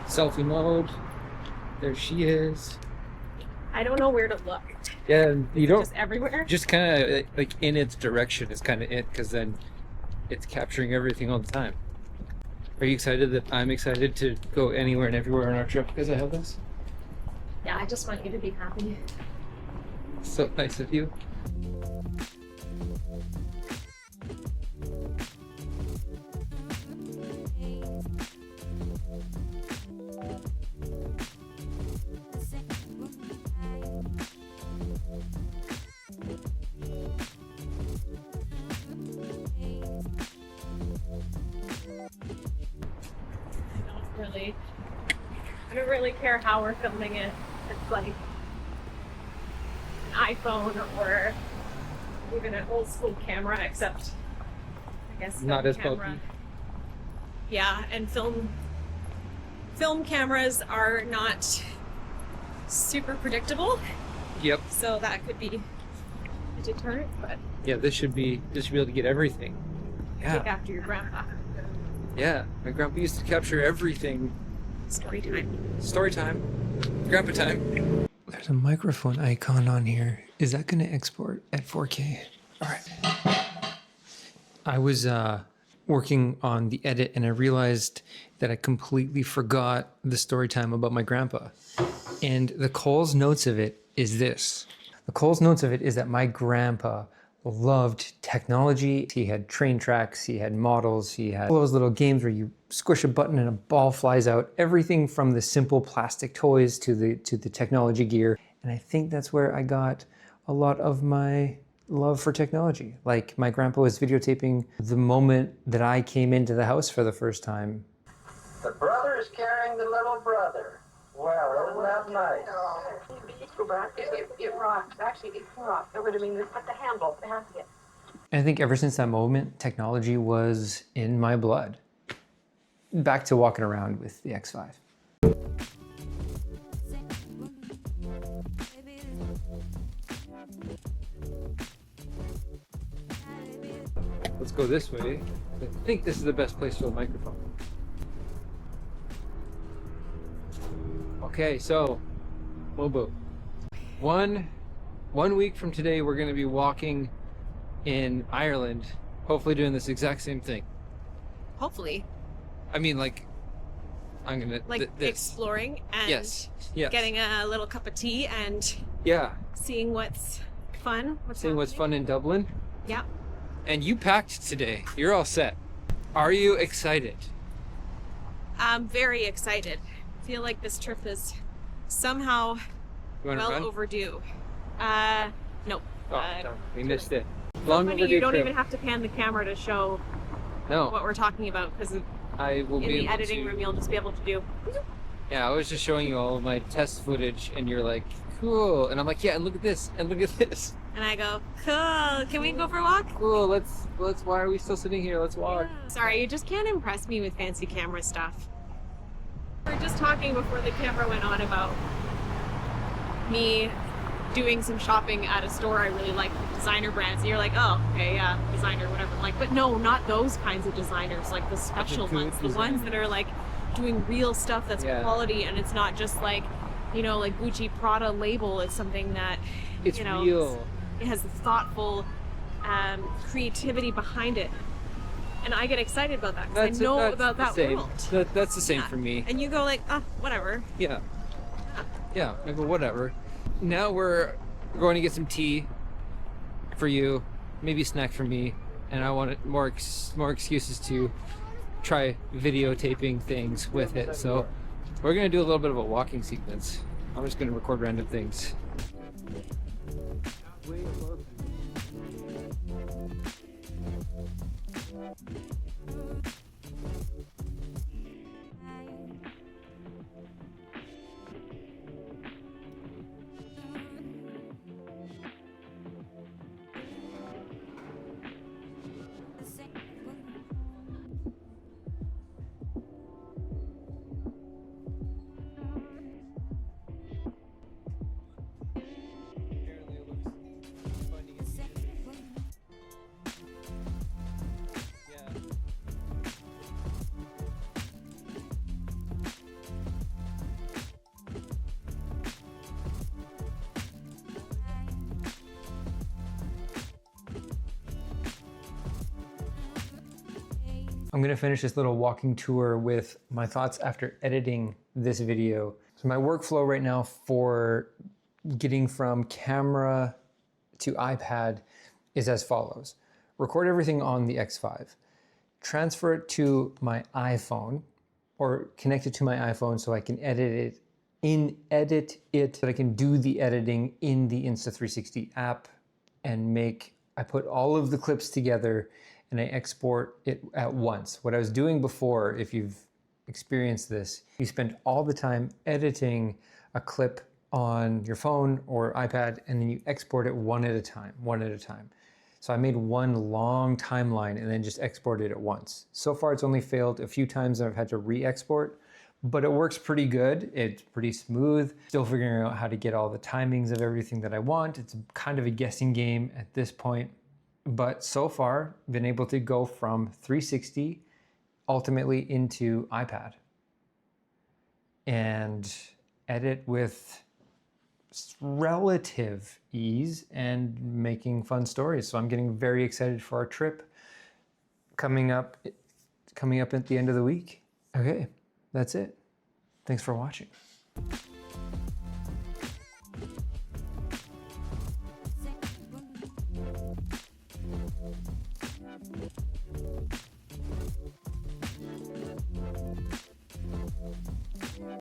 Selfie mode. There she is. I don't know where to look. Yeah, you don't. Just everywhere. Just kind of like in its direction is kind of it, because then it's capturing everything all the time. Are you excited that I'm excited to go anywhere and everywhere on our trip because I have this? Yeah, I just want you to be happy. So nice of you. I don't really care how we're filming it. It's like an iPhone or even an old school camera, except I guess Not as camera. bulky. Yeah, and film cameras are not super predictable, Yep. so that could be a deterrent. But Yeah, this should be able to get everything. take Yeah. after your grandpa. Yeah. My grandpa used to capture everything. Story time. Story time. Grandpa time. There's a microphone icon on here. Is that going to export at 4K? All right. I was working on the edit and I realized that I completely forgot the story time about my grandpa. And the Cole's notes of it is this. The Cole's notes of it is that my grandpa loved technology. He had train tracks, he had models, he had all those little games where you squish a button and a ball flies out. Everything from the simple plastic toys to the technology gear. And I think that's where I got a lot of my love for technology. Like my grandpa was videotaping the moment that I came into the house for the first time. The brother is carrying the little brother. Well, isn't that nice? Go back. It rocked. Actually, it rocked. It would have been but the handle. It has to get. And I think ever since that moment, technology was in my blood. Back to walking around with the X5. Let's go this way. I think this is the best place for the microphone. Okay, so, Mobo. One week from today, we're going to be walking in Ireland, hopefully doing this exact same thing. Hopefully, I mean, like, I'm gonna exploring and yes, getting a little cup of tea and yeah, seeing what's fun. seeing what's fun in Dublin. Yeah. And you packed today. You're all set. Are you excited? I'm very excited. I feel like this trip is somehow well overdue. Nope. Oh, no, we missed it. Long overdue. You don't even have to pan the camera to show no what we're talking about, because I will in be the able editing to... room you'll just be able to do. Yeah, I was just showing you all of my test footage, and you're like, cool, and I'm like, yeah, and look at this, and look at this. And I go, cool. Can we go for a walk? Cool. Let's. Why are we still sitting here? Let's walk. Yeah. Sorry, you just can't impress me with fancy camera stuff. We were just talking before the camera went on about me doing some shopping at a store I really like, designer brands. And you're like, oh, okay, yeah, designer, whatever. I'm like, but no, not those kinds of designers, like the special ones, the ones that are like doing real stuff that's quality, and it's not just like, you know, like Gucci Prada label. It's something that, it's you know, real. It has thoughtful creativity behind it. And I get excited about that because I know about that world. That's the same for me. And you go like, ah, whatever. Yeah. Yeah, I go, whatever. Now we're going to get some tea for you, maybe a snack for me, and I want more excuses to try videotaping things with it. So we're going to do a little bit of a walking sequence. I'm just going to record random things. I'm gonna finish this little walking tour with my thoughts after editing this video. So my workflow right now for getting from camera to iPad is as follows. Record everything on the X5, transfer it to my iPhone or connect it to my iPhone so I can edit it so that I can do the editing in the Insta360 app and I put all of the clips together and I export it at once. What I was doing before, if you've experienced this, you spend all the time editing a clip on your phone or iPad and then you export it one at a time. So I made one long timeline and then just exported it once. So far it's only failed a few times and I've had to re-export, but it works pretty good. It's pretty smooth. Still figuring out how to get all the timings of everything that I want. It's kind of a guessing game at this point, but so far been able to go from 360 ultimately into iPad and edit with relative ease and making fun stories. So I'm getting very excited for our trip coming up at the end of the week. Okay, that's it. Thanks for watching.